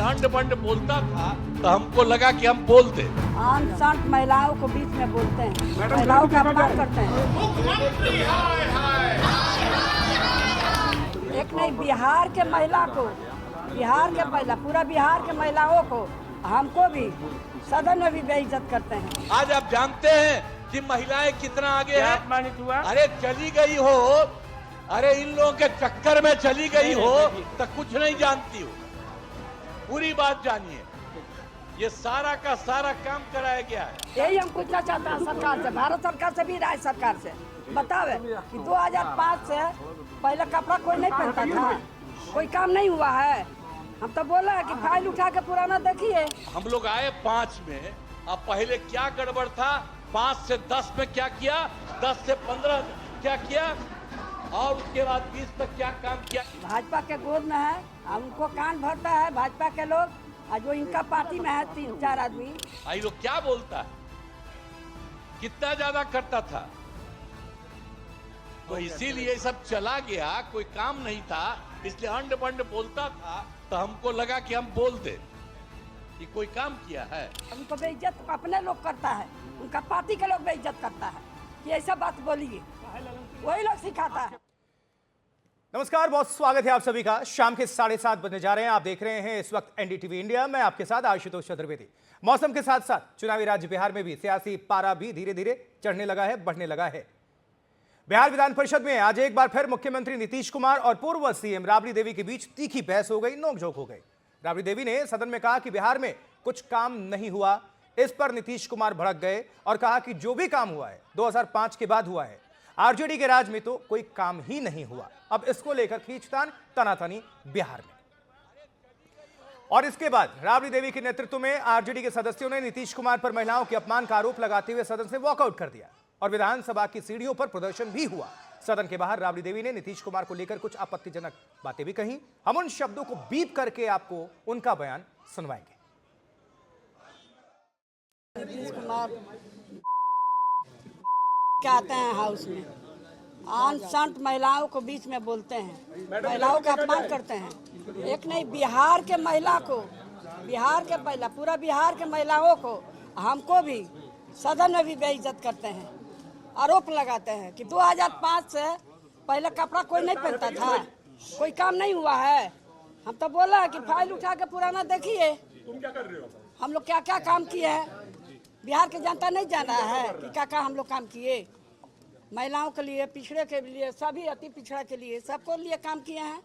अंड बंड बोलता था तो हमको लगा कि हम बोल दे। आन संत महिलाओं को बीच में बोलते हैं, महिलाओं का अपमान करते हैं। एक नहीं, बिहार के महिला को, बिहार के महिला, पूरा बिहार के महिलाओं को, हमको भी सदन में भी बेइज्जत करते हैं। आज आप जानते हैं कि महिलाएं कितना आगे हैं। अपमानित हुआ। अरे चली गई हो, अरे इन लोगों के चक्कर में चली गई हो तो कुछ नहीं जानती हो, पूरी बात जानिए। ये सारा का सारा काम कराया गया है। यही हम पूछना चाहते हैं सरकार से, भारत सरकार से भी, राज्य सरकार से बतावे कि 2005 से पहले कपड़ा कोई नहीं पहनता था, कोई काम नहीं हुआ है। हम तो बोला है कि फाइल उठा के पुराना देखिए। हम लोग आए 5 में, अब पहले क्या गड़बड़ था, 5 से 10 में क्या किया, 10 से 15 क्या किया, और उसके बाद 20 तक क्या काम किया। भाजपा के गोद में है, हमको कान भरता है भाजपा के लोग, और जो इनका पार्टी में है 3-4 आदमी। आई लोग क्या बोलता है, कितना ज्यादा करता था, तो इसीलिए सब चला गया, कोई काम नहीं था, इसलिए अंड बंड बोलता था तो हमको लगा कि हम बोल दे कि कोई काम किया है। उनको बेइज्जत अपने लोग करता है, उनका पार्टी के लोग बेइज्जत करता है कि ऐसा बात बोलिए, वही लोग सिखाता है। नमस्कार, बहुत स्वागत है आप सभी का। शाम के 7:30 बजने जा रहे हैं। आप देख रहे हैं इस वक्त एनडीटीवी इंडिया। मैं आपके साथ आशुतोष चतुर्वेदी। मौसम के साथ साथ चुनावी राज्य बिहार में भी सियासी पारा भी धीरे धीरे चढ़ने लगा है, बढ़ने लगा है। बिहार विधान परिषद में आज एक बार फिर मुख्यमंत्री नीतीश कुमार और पूर्व सीएम राबड़ी देवी के बीच तीखी बहस हो गई, नोकझोंक हो गई। राबड़ी देवी ने सदन में कहा कि बिहार में कुछ काम नहीं हुआ। इस पर नीतीश कुमार भड़क गए और कहा कि जो भी काम हुआ है 2005 के बाद हुआ है, आरजेडी के राज में तो कोई काम ही नहीं हुआ। अब इसको लेकर खींचतान तनातनी बिहार में। और इसके बाद राबड़ी देवी के नेतृत्व में आरजेडी के सदस्यों ने नीतीश कुमार पर महिलाओं के अपमान का आरोप लगाते हुए सदन से वॉकआउट कर दिया और विधानसभा की सीढ़ियों पर प्रदर्शन भी हुआ। सदन के बाहर राबड़ी देवी ने नीतीश कुमार को लेकर कुछ आपत्तिजनक बातें भी कही। हम उन शब्दों को बीप करके आपको उनका बयान सुनवाएंगे। नीतीश कुमार क्या आते हैं हाउस में, आन संत महिलाओं को बीच में बोलते हैं, महिलाओं का अपमान करते हैं। एक नहीं, बिहार के महिला को, बिहार के महिला, पूरा बिहार के महिलाओं को, हमको भी सदन में भी बेइज्जत करते हैं, आरोप लगाते हैं कि 2005 से पहले कपड़ा कोई नहीं पहनता था, कोई काम नहीं हुआ है। हम तो बोला है कि फाइल उठा के पुराना देखिए, तुम क्या कर रहे हो? हम लोग क्या क्या काम किए हैं। बिहार के जनता नहीं जाना है कि क्या क्या हम लोग काम किए, महिलाओं के लिए, पिछड़े के लिए, सभी अति पिछड़ा के लिए, सबको लिए काम किए हैं।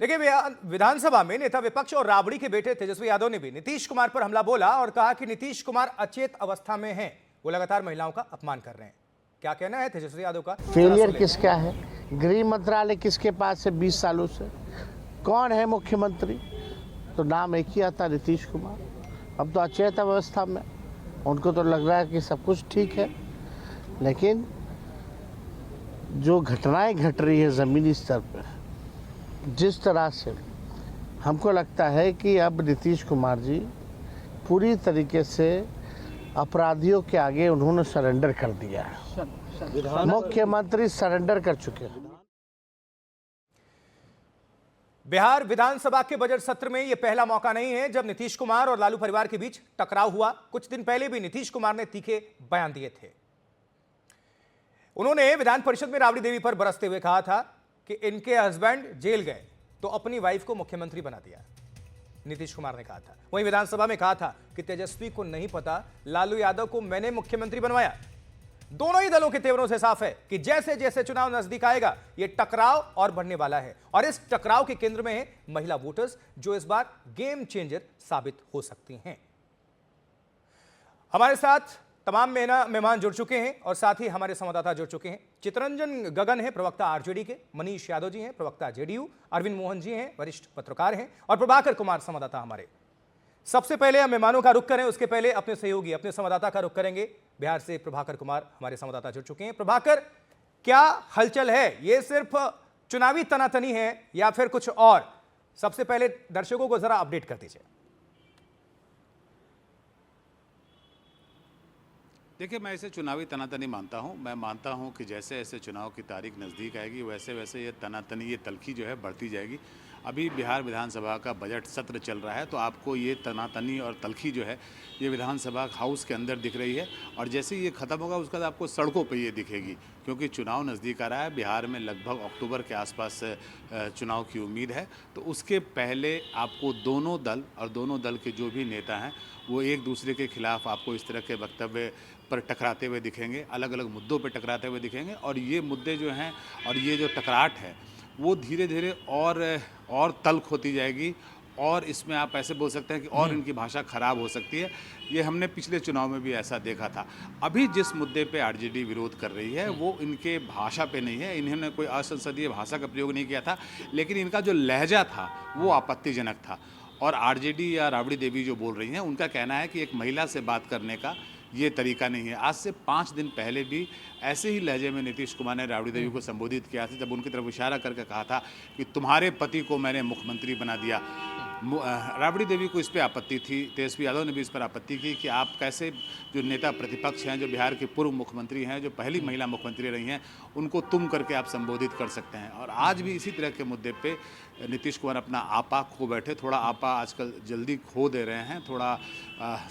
देखिए, विधानसभा में नेता विपक्ष और राबड़ी के बेटे तेजस्वी यादव ने भी नीतीश कुमार पर हमला बोला और कहा कि नीतीश कुमार अचेत अवस्था में हैं, वो लगातार महिलाओं का अपमान कर रहे हैं। क्या कहना है तेजस्वी यादव का? फेलियर किसका है? गृह मंत्रालय किसके पास है 20 सालों से? कौन है मुख्यमंत्री? तो नाम एक ही आता, नीतीश कुमार। अब तो अचेत अवस्था में, उनको तो लग रहा है कि सब कुछ ठीक है, लेकिन जो घटनाएं घट रही है ज़मीनी स्तर पर, जिस तरह से हमको लगता है कि अब नीतीश कुमार जी पूरी तरीके से अपराधियों के आगे उन्होंने सरेंडर कर दिया है। मुख्यमंत्री सरेंडर कर चुके हैं। बिहार विधानसभा के बजट सत्र में यह पहला मौका नहीं है जब नीतीश कुमार और लालू परिवार के बीच टकराव हुआ। कुछ दिन पहले भी नीतीश कुमार ने तीखे बयान दिए थे। उन्होंने विधान परिषद में राबड़ी देवी पर बरसते हुए कहा था कि इनके हस्बैंड जेल गए तो अपनी वाइफ को मुख्यमंत्री बना दिया, नीतीश कुमार ने कहा था। वहीं विधानसभा में कहा था कि तेजस्वी को नहीं पता, लालू यादव को मैंने मुख्यमंत्री बनवाया। दोनों ही दलों के तेवरों से साफ है कि जैसे जैसे चुनाव नजदीक आएगा यह टकराव और बढ़ने वाला है और इस टकराव के केंद्र में है महिला वोटर्स, जो इस बार गेम चेंजर साबित हो सकती हैं। हमारे साथ तमाम मेहमान जुड़ चुके हैं और साथ ही हमारे संवाददाता जुड़ चुके हैं। चितरंजन गगन है, प्रवक्ता आरजेडी के, मनीष यादव जी हैं, प्रवक्ता जेडीयू, अरविंद मोहन जी हैं, वरिष्ठ पत्रकार हैं, और प्रभाकर कुमार, संवाददाता हमारे। सबसे पहले हम मेहमानों का रुख करें, उसके पहले अपने सहयोगी, अपने संवाददाता का रुख करेंगे। बिहार से प्रभाकर कुमार हमारे संवाददाता जुड़ चुके हैं। प्रभाकर, क्या हलचल है? ये सिर्फ चुनावी तनातनी है या फिर कुछ और? सबसे पहले दर्शकों को जरा अपडेट कर दीजिए। देखिए, मैं इसे चुनावी तनातनी मानता हूं। मैं मानता हूं कि जैसे जैसे चुनाव की तारीख नज़दीक आएगी वैसे वैसे ये तनातनी, ये तलखी जो है बढ़ती जाएगी। अभी बिहार विधानसभा का बजट सत्र चल रहा है, तो आपको ये तनातनी और तलखी जो है ये विधानसभा हाउस के अंदर दिख रही है, और जैसे ही ये ख़त्म होगा उसके बाद आपको सड़कों पर ये दिखेगी, क्योंकि चुनाव नज़दीक आ रहा है। बिहार में लगभग अक्टूबर के आसपास चुनाव की उम्मीद है, तो उसके पहले आपको दोनों दल और दोनों दल के जो भी नेता हैं वो एक दूसरे के खिलाफ आपको इस तरह के वक्तव्य पर टकराते हुए दिखेंगे, अलग अलग मुद्दों पर टकराते हुए दिखेंगे, और ये मुद्दे जो हैं और ये जो टकराट है वो धीरे धीरे और तल्ख होती जाएगी, और इसमें आप ऐसे बोल सकते हैं कि और इनकी भाषा खराब हो सकती है। ये हमने पिछले चुनाव में भी ऐसा देखा था। अभी जिस मुद्दे पे आरजेडी विरोध कर रही है वो इनके भाषा पे नहीं है, इन्होंने कोई असंसदीय भाषा का प्रयोग नहीं किया था, लेकिन इनका जो लहजा था वो आपत्तिजनक था। और आरजेडी या राबड़ी देवी जो बोल रही हैं उनका कहना है कि एक महिला से बात करने का ये तरीका नहीं है। आज से 5 दिन पहले भी ऐसे ही लहजे में नीतीश कुमार ने राबड़ी देवी को संबोधित किया था, जब उनकी तरफ इशारा करके कहा था कि तुम्हारे पति को मैंने मुख्यमंत्री बना दिया। राबड़ी देवी को इस पर आपत्ति थी, तेजस्वी यादव ने भी इस पर आपत्ति की कि आप कैसे जो नेता प्रतिपक्ष हैं, जो बिहार के पूर्व मुख्यमंत्री हैं, जो पहली महिला मुख्यमंत्री रही हैं, उनको तुम करके आप संबोधित कर सकते हैं। और आज भी इसी तरह के मुद्दे पे नीतीश कुमार अपना आपा खो बैठे। थोड़ा आपा आजकल जल्दी खो दे रहे हैं, थोड़ा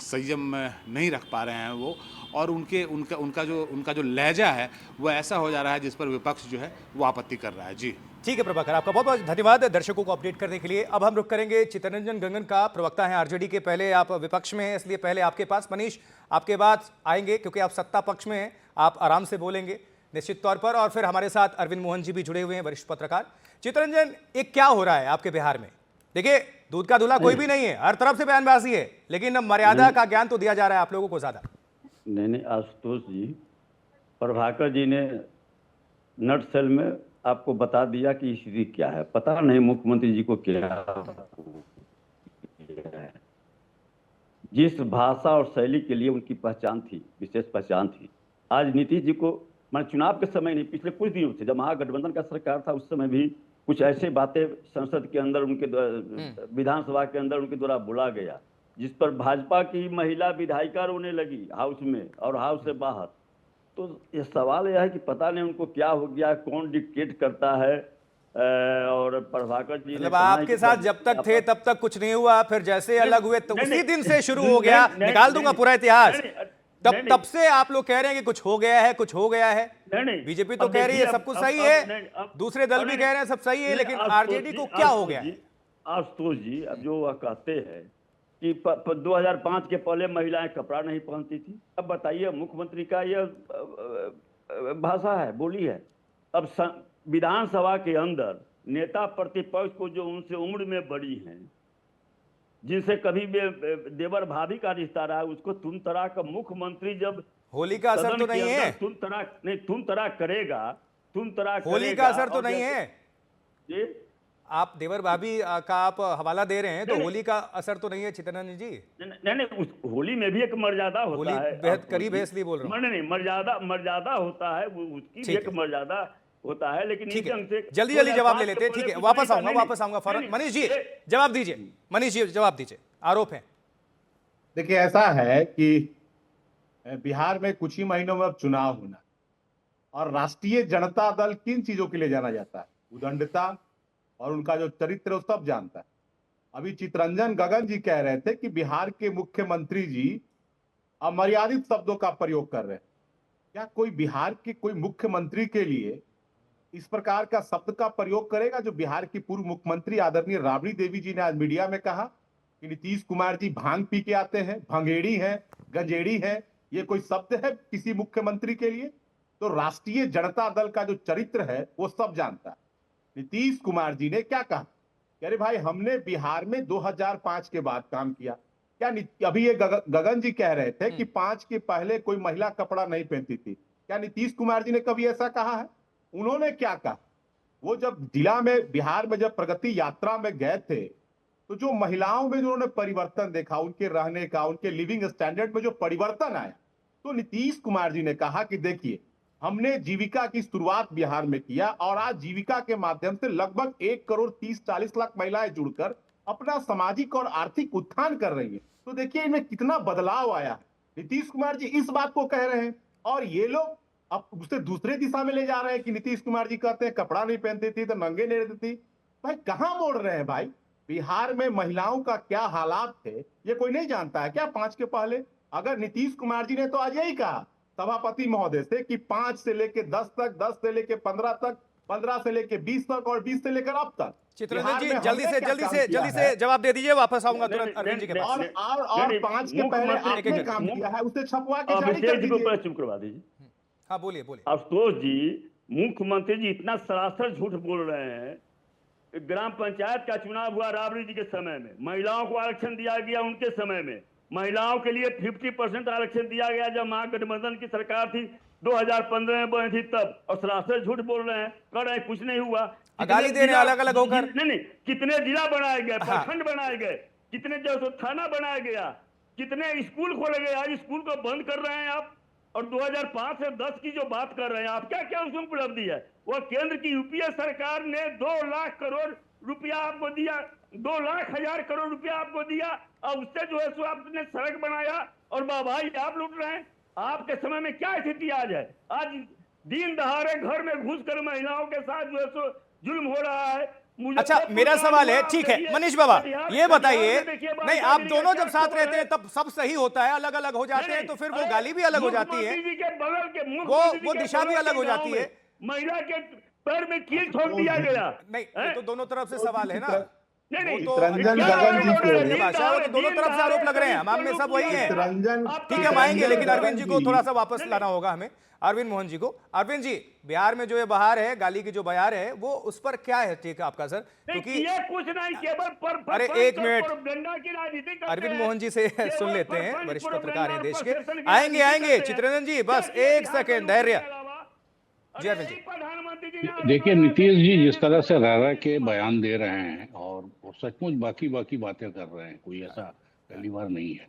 संयम नहीं रख पा रहे हैं वो, और उनका जो लहजा है वो ऐसा हो जा रहा है जिस पर विपक्ष जो है वो आपत्ति कर रहा है। जी ठीक है प्रभाकर, आपका बहुत बहुत धन्यवाद दर्शकों को अपडेट करने के लिए। अब हम रुक करेंगे चित्तरंजन गगन का, प्रवक्ता हैं आरजेडी के। पहले आप विपक्ष में हैं इसलिए पहले आपके पास, मनीष आपके बाद आएंगे क्योंकि आप सत्ता पक्ष में हैं, आप आराम से बोलेंगे निश्चित तौर पर। और फिर हमारे साथ अरविंद मोहन जी भी जुड़े हुए हैं, वरिष्ठ पत्रकार। चित्तरंजन, एक क्या हो रहा है आपके बिहार में? देखिए, दूध का दूल्हा कोई भी नहीं है, हर तरफ से बयानबाजी है, लेकिन मर्यादा का ज्ञान तो दिया जा रहा है आप लोगों को ज्यादा। नहीं, आशुतोष जी, प्रभाकर जी ने नट सेल में आपको बता दिया कि स्थिति क्या है। पता नहीं मुख्यमंत्री जी को क्या है। जिस भाषा और शैली के लिए उनकी पहचान थी, विशेष पहचान थी, आज नीतीश जी को, मैं चुनाव के समय नहीं, पिछले कुछ दिनों से जब महागठबंधन का सरकार था उस समय भी कुछ ऐसे बातें संसद के अंदर, उनके विधानसभा के अंदर उनके द्वारा बोला गया, जिस पर भाजपा की महिला विधायिका रोने लगी हाउस में और हाउस से बाहर। तो ये सवाल यह है कि पता नहीं उनको क्या हो गया, कौन डिक्टेट करता है। और प्रभाकर जी मतलब आपके साथ जब तक थे तब तक कुछ नहीं हुआ, फिर जैसे अलग हुए तो उसी दिन से शुरू हो गया। निकाल दूंगा पूरा इतिहास। तब से आप लोग कह रहे हैं कि कुछ हो गया है, कुछ हो गया है। बीजेपी तो कह रही है सब कुछ सही है, दूसरे दल भी कह रहे हैं सब सही है, लेकिन आरजेडी को क्या हो गया है? आशुतोष जी, अब जो वह कहते हैं कि 2005 के पहले महिलाएं कपड़ा नहीं पहनती थी, अब बताइए मुख्यमंत्री का यह भाषा है, बोली है। अब विधानसभा के अंदर नेता प्रतिपक्ष को जो उनसे उम्र में बड़ी हैं, जिनसे कभी देवर भाभी का रिश्ता रहा, उसको तुम तराक का मुख्यमंत्री जब होली का असर तो नहीं है, तुम तराक करेगा, होली का असर तो नहीं है जी। आप देवर भाभी का आप हवाला दे रहे हैं, तो होली का असर तो नहीं है चित्तरंजन जी? नहीं, होली में भी एक मर्यादा होता है, बेहद करीब है इसलिए बोल रहा हूं। नहीं, मर्यादा होता है, उसकी भी एक मर्यादा होता है, लेकिन ठीक है, जल्दी जवाब ले लेते हैं। ठीक है, वापस आऊंगा फौरन। मनीष जी जवाब दीजिए, मनीष जी जवाब दीजिए, आरोप है। देखिए, ऐसा है कि बिहार में कुछ ही महीनों में अब चुनाव होना, और राष्ट्रीय जनता दल किन चीजों के लिए जाना जाता है? उदंडता और उनका जो चरित्र वो सब जानता है। अभी चित्तरंजन गगन जी कह रहे थे कि बिहार के मुख्यमंत्री जी अमर्यादित शब्दों का प्रयोग कर रहे हैं। क्या कोई बिहार के कोई मुख्यमंत्री के लिए इस प्रकार का शब्द का प्रयोग करेगा जो बिहार की पूर्व मुख्यमंत्री आदरणीय राबड़ी देवी जी ने आज मीडिया में कहा कि नीतीश कुमार जी भांग पी के आते हैं, भंगेड़ी हैं, गंजेड़ी हैं? ये कोई शब्द है किसी मुख्यमंत्री के लिए? तो राष्ट्रीय जनता दल का जो चरित्र है वो सब जानता है। नीतीश कुमार जी ने क्या कहा? अरे भाई, हमने बिहार में 2005 के बाद काम किया। क्या अभी ये गगन जी कह रहे थे कि 5 के पहले कोई महिला कपड़ा नहीं पहनती थी, क्या नीतीश कुमार जी ने कभी ऐसा कहा है? उन्होंने क्या कहा? वो जब जिला में, बिहार में जब प्रगति यात्रा में गए थे, तो जो महिलाओं में जो उन्होंने परिवर्तन देखा, उनके रहने का, उनके लिविंग स्टैंडर्ड में जो परिवर्तन आया, तो नीतीश कुमार जी ने कहा कि देखिए, हमने जीविका की शुरुआत बिहार में किया और आज जीविका के माध्यम से लगभग 1,30,40 लाख महिलाएं जुड़कर अपना सामाजिक और आर्थिक उत्थान कर रही हैं। तो देखिए इनमें कितना बदलाव आया। नीतीश कुमार जी इस बात को कह रहे हैं और ये लोग अब उसे दूसरे दिशा में ले जा रहे हैं कि नीतीश कुमार जी कहते हैं कपड़ा नहीं पहनती थी तो नंगे नहीं रहती थी। भाई कहाँ मोड़ रहे हैं भाई? बिहार में महिलाओं का क्या हालात थे ये कोई नहीं जानता है क्या? 5 के पहले अगर नीतीश कुमार जी ने तो आज यही कहा सभापति महोदय से कि 5 से लेके 10 तक, 10 से लेके 15 तक, 15 से लेके 20 तक और 20 से लेकर अब तक। चित्ररंजन जी बिहार में जल्दी हमने से क्या जल्दी काम से किया जल्दी है? से जवाब दे दीजिए, वापस आऊंगा नहीं, तुरंत अरविंद जी के नहीं, पास। और 5 के पहले मुख्यमंत्री- आपने काम किया है उसे छपवा के जारी अभिषेक कर जी को दीजिए। पहले चुप करवा दीजिए। हाँ बोलिए बोलिए। आशुतोष जी, मुख्यमंत्री जी इतना सरासर झूठ बोल रहे हैं। ग्राम पंचायत का चुनाव हुआ राबड़ी जी के समय में, महिलाओं को आरक्षण दिया गया उनके समय में, महिलाओं के लिए 50% आरक्षण दिया गया जब महागठबंधन की सरकार थी 2015 में बनी थी तब, और सरासर झूठ बोल रहे हैं, कर रहे हैं कुछ नहीं हुआ। गाली दे रहे हैं अलग अलग होकर। नहीं, कितने जिला बनाए गए, हाँ। प्रखंड बनाए गए, कितने जो थाना बनाया गया, कितने स्कूल खोले गए, आज स्कूल को बंद कर रहे हैं आप। और 2005 से 10 की जो बात कर रहे हैं आप, क्या क्या उसमें उपलब्धि है? वो केंद्र की यूपीए सरकार ने 2 लाख करोड़ रुपया आपको दिया, 2 लाख हजार करोड़ रुपया आपको दिया, और उससे जो है सो आपने सड़क बनाया और भाई आप लूट रहे हैं। आपके समय में क्या स्थिति आज है? आज दिन दहाड़े घर में घुसकर महिलाओं के साथ जो है सो जुल्म हो रहा है। अच्छा मेरा सवाल है, ठीक है मनीष बाबा ये बताइए, नहीं आप दोनों जब साथ रहते हैं तब सब सही होता है, अलग अलग हो जाते हैं तो फिर वो गाली भी अलग हो जाती है, वो दिशा भी अलग हो जाती है। महिला के पैर में कील ठोक दिया गया। नहीं ये तो दोनों तरफ से सवाल है ना, नहीं वो तो रंजन गगन जी को- भाषा है, वो तो दोनों तरफ से आरोप लग रहे हैं, हम में सब वही है। रंजन ठीक है हम आएंगे, लेकिन अरविंद जी को थोड़ा सा वापस लाना होगा हमें, अरविंद मोहन जी को। अरविंद जी, बिहार में जो ये बहार है, गाली की जो बयार है, वो उस पर क्या है ठीक है आपका सर? क्योंकि ये कुछ नहीं, केवल पर अरे एक मिनट, प्रोपेगेंडा की राजनीति करते अरविंद हैं। मोहन जी से केवल सुन लेते हैं, पर वरिष्ठ प्रोपेगेंडा पत्रकार हैं और देश के। प्रशासन की आएंगे राजनीति आएंगे करते हैं। चित्ररंजन जी, बस क्या एक बिहार सेकेंड में धैर्य। अरे जी अरविंद जी। एक प्रधानमंत्री जी ने देखिए नीतीश जी जिस तरह से रह रह के बयान दे रहे हैं और वो सचमुच बाकी बातें कर रहे हैं, कोई ऐसा पहली बार नहीं है।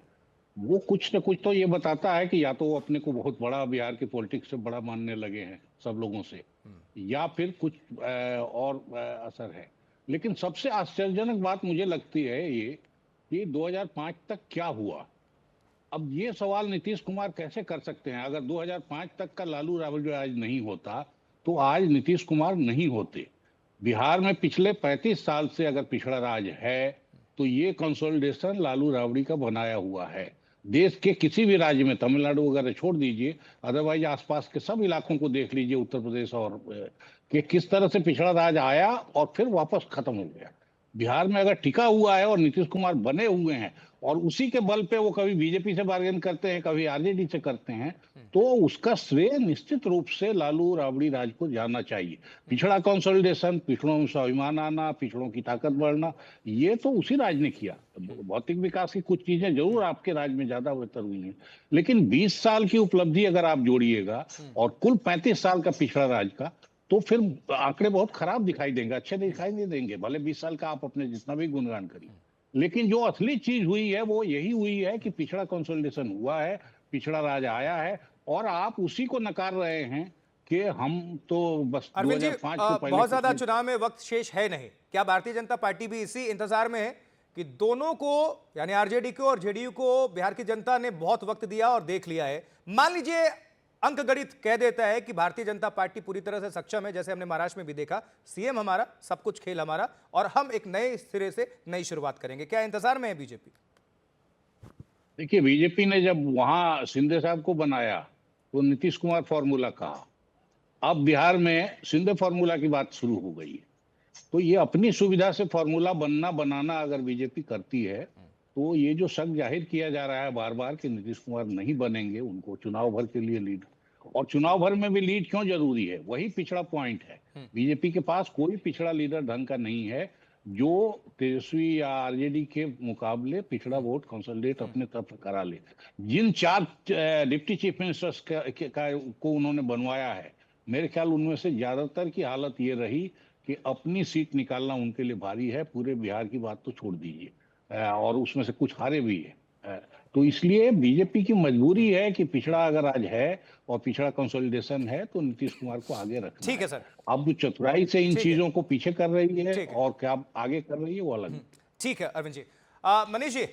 वो कुछ न कुछ तो ये बताता है कि या तो वो अपने को बहुत बड़ा बिहार के पॉलिटिक्स से बड़ा मानने लगे हैं सब लोगों से, या फिर कुछ और असर है। लेकिन सबसे आश्चर्यजनक बात मुझे लगती है ये कि 2005 तक क्या हुआ। अब ये सवाल नीतीश कुमार कैसे कर सकते हैं? अगर 2005 तक का लालू राबड़ी राज नहीं होता तो आज नीतीश कुमार नहीं होते। बिहार में पिछले 35 साल से अगर पिछड़ा राज है तो ये कंसोलिडेशन लालू राबड़ी का बनाया हुआ है। देश के किसी भी राज्य में, तमिलनाडु वगैरह छोड़ दीजिए, अदरवाइज आसपास के सब इलाकों को देख लीजिए, उत्तर प्रदेश और कि किस तरह से पिछड़ा राज आया और फिर वापस खत्म हो गया। बिहार में अगर टिका हुआ है और नीतीश कुमार बने हुए हैं और उसी के बल पे वो कभी बीजेपी से बार्गेन करते हैं, कभी आरजेडी से करते हैं, तो उसका श्रेय निश्चित रूप से लालू राबड़ी राज को जाना चाहिए। पिछड़ा कंसोलिडेशन, पिछड़ों में स्वाभिमान आना, पिछड़ों की ताकत बढ़ना, ये तो उसी राज ने किया। भौतिक विकास की कुछ चीजें जरूर आपके राज में ज्यादा बेहतर हुई हैं, लेकिन 20 साल की उपलब्धि अगर आप जोड़िएगा और कुल 35 साल का पिछड़ा राज का, तो फिर आंकड़े बहुत खराब दिखाई देंगे, अच्छे दिखाई नहीं देंगे। भले 20 साल का आप अपने जितना भी गुणगान करिए, लेकिन जो असली चीज हुई है वो यही हुई है कि पिछड़ा कंसोलिडेशन हुआ है, पिछड़ा राज आया है, और आप उसी को नकार रहे हैं कि हम तो बस अरविंद जी 2005 से पहले बहुत ज्यादा कुछ चुनाव में वक्त शेष है नहीं, क्या भारतीय जनता पार्टी भी इसी इंतजार में है कि दोनों को, यानी आरजेडी को और जेडीयू को, बिहार की जनता ने बहुत वक्त दिया और देख लिया है? मान लीजिए अंक गणित कह देता है कि भारतीय जनता पार्टी पूरी तरह से सक्षम है, जैसे हमने महाराष्ट्र में भी देखा, सीएम हमारा, सब कुछ खेल हमारा, और हम एक नए सिरे से नई शुरुआत करेंगे, क्या इंतजार में है बीजेपी? देखिए, बीजेपी ने जब वहां शिंदे साहब को बनाया तो नीतीश कुमार फॉर्मूला कहा। अब बिहार में शिंदे फॉर्मूला की बात शुरू हो गई है, तो ये अपनी सुविधा से फॉर्मूला बनाना अगर बीजेपी करती है तो ये जो शक जाहिर किया जा रहा है बार बार कि नीतीश कुमार नहीं बनेंगे, उनको चुनाव भर के लिए लीड, और चुनाव भर में भी लीड क्यों जरूरी है, वही पिछड़ा पॉइंट है। बीजेपी के पास कोई पिछड़ा लीडर ढंग का नहीं है जो तेजस्वी या आरजेडी के मुकाबले पिछड़ा वोट कंसोलिडेट अपने तरफ करा ले। जिन 4 डिप्टी चीफ मिनिस्टर्स को उन्होंने बनवाया है, मेरे ख्याल उनमें से ज्यादातर की हालत ये रही कि अपनी सीट निकालना उनके लिए भारी है। पूरे बिहार की बात तो छोड़ दीजिए, और उसमें से कुछ हारे भी है। तो इसलिए बीजेपी की मजबूरी है कि पिछड़ा अगर आज है और पिछड़ा कंसोलिडेशन है तो नीतीश कुमार को आगे रखना। ठीक है सर। अब जो चतुराई से इन चीजों को पीछे कर रही है ठीक है। और क्या आगे कर रही है वो अलग है। ठीक है अरविंद जी। मनीष जी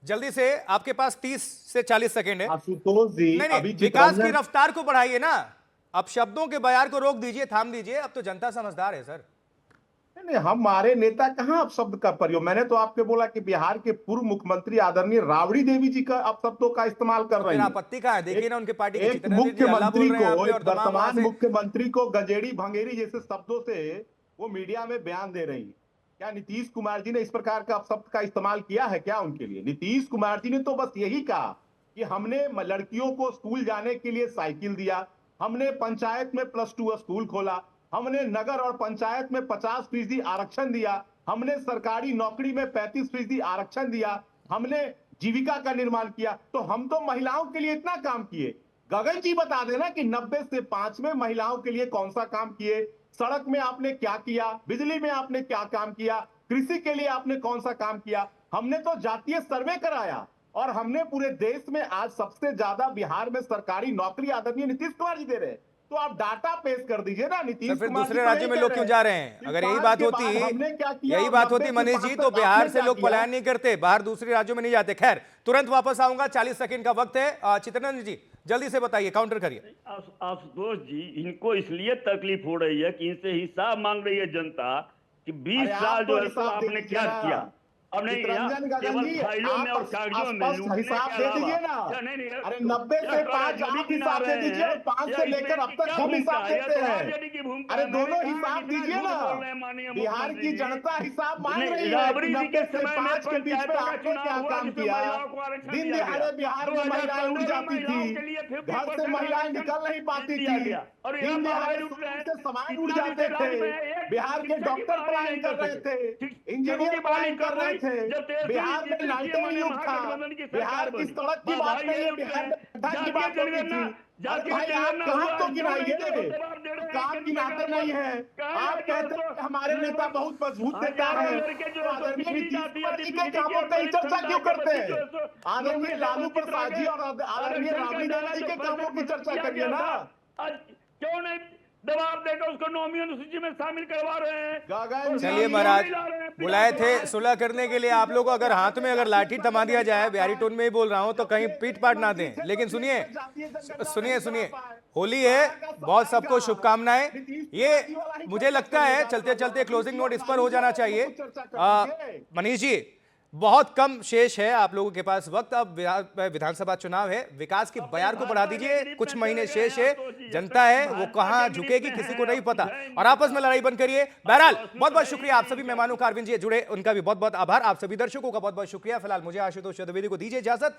जल्दी से, आपके पास 30 से 40 सेकेंड है। आशुतोष जी, नहीं अभी नहीं, विकास की चित्ररंजन- रफ्तार को बढ़ाइए ना, अब शब्दों के बयार को रोक दीजिए, थाम दीजिए, अब तो जनता समझदार है सर। नहीं, हमारे नेता कहाँ अपशब्द का प्रयोग। मैंने तो आपके बोला कि बिहार के पूर्व मुख्यमंत्री आदरणीय राबड़ी देवी जी का अपशब्दों का इस्तेमाल कर रही फिर है। आपत्ति कहाँ है? देखिए ना उनके पार्टी के एक चित्ररंजन जी अल्लाह मुख्यमंत्री बोल रहे हैं को, यहाँ पे, और तमाम वहाँ वर्तमान से मुख्यमंत्री को गंजेड़ी भंगेरी जैसे शब्दों से वो मीडिया में बयान दे रही है। क्या नीतीश कुमार जी ने इस प्रकार का अपशब्द का इस्तेमाल किया है क्या उनके लिए? नीतीश कुमार जी ने तो बस यही कहा कि हमने लड़कियों को स्कूल जाने के लिए साइकिल दिया, हमने पंचायत में +2 स्कूल खोला, हमने नगर और पंचायत में 50% आरक्षण दिया, हमने सरकारी नौकरी में 35% आरक्षण दिया, हमने जीविका का निर्माण किया। तो हम तो महिलाओं के लिए इतना काम किए। गगन जी बता देना कि 90 से 5 में महिलाओं के लिए कौन सा काम किए, सड़क में आपने क्या किया, बिजली में आपने क्या काम किया, कृषि के लिए आपने कौन सा काम किया। हमने तो जातीय सर्वे कराया और हमने पूरे देश में आज सबसे ज्यादा बिहार में सरकारी नौकरी आदरणीय नीतीश कुमार जी दे रहे हैं। तो आप डाटा पेश कर दीजिए ना नीतीश फिर कुमार जी दूसरे तो राज्यों में यही लोग कह क्यों रहे जा हैं रहे हैं? कि अगर यही पांच बात के होती, बाद हमने क्या किया यही और बात 90 होती से मनीष 5 जी, तक तो बिहार आपने से क्या लोग किया? पलायन नहीं करते, बाहर दूसरे राज्यों में नहीं जाते। खैर, तुरंत वापस आऊंगा, 40 सेकंड का वक्त है। चित्ररंजन जी जल्दी से बताइए, काउंटर करिए। आशुतोष जी, इनको इसलिए तकलीफ हो रही है कि इनसे हिसाब मांग रही है जनता कि 20 अरे आप साल तो जो है सो हिसाब दे आपने दीजिए क्या ना। किया। अब नहीं, चित्ररंजन गगन केवल जी, फाइलों में और आप कागजों में स्पष्ट लूटने हिसाब के दे अलावा दीजिए ना। क्या नहीं अरे 90 से 5 आप हिसाब दे दीजिए और 5 से लेकर अब तक हम हिसाब देते हैं। अरे दोनों हिसाब दीजिए ना। बिहार की जनता हिसाब मांग रही है कि 90 से 5 के बीच में आपने क्या काम किया। दिन दिहाड़े बिहार में महिलाएं उड़ जाती थी, घर से महिलाएं निकल नहीं पाती थी, दिन दिहाड़े से सामान उड़ जाते थे, बिहार के डॉक्टर पलायन कर रहे थे, इंजीनियर पलायन कर रहे थे, बिहार में लाइटें युग था, बिहार की सड़क की बात नहीं है, बिहार में गड्ढा की बात होती थी। अरे भाई आप काम तो गिनाइए, काम गिनाते नहीं है। आप कहते हैं कि हमारे नेता बहुत मजबूत नेता है, तो आदरणीय नीतीश कुमार जी के कामों की चर्चा क्यों करते हैं? आदरणीय लालू प्रसाद जी और आदरणीय राबड़ी देवी जी के कामों की चर्चा करिए ना। क्यों नहीं दबाव देकर उसको नौवीं अनुसूची में शामिल करवा रहे हैं? चलिए महाराज, बुलाए थे सुलह करने के लिए आप लोग को, अगर हाथ में अगर लाठी थमा दिया जाए, बिहारी टोन में ही बोल रहा हूं, तो कहीं पीट पाट ना दें। लेकिन सुनिए सुनिए सुनिए, होली है, बहुत सबको शुभकामनाएं। ये मुझे लगता है चलते चलते क्लोजिंग नोट इस पर हो जाना चाहिए। मनीष जी, बहुत कम शेष है आप लोगों के पास वक्त। अब विधानसभा चुनाव है, विकास की बयार को बढ़ा दीजिए, कुछ महीने शेष है। जनता है वो कहां झुकेगी किसी को नहीं पता, और आपस में लड़ाई बंद करिए। बहरहाल बहुत बहुत शुक्रिया आप सभी मेहमानों का, अरविंद जी जुड़े उनका भी बहुत बहुत आभार। आप सभी दर्शकों का बहुत बहुत शुक्रिया। फिलहाल मुझे आशुतोष चतुर्वेदी को दीजिए इजाजत।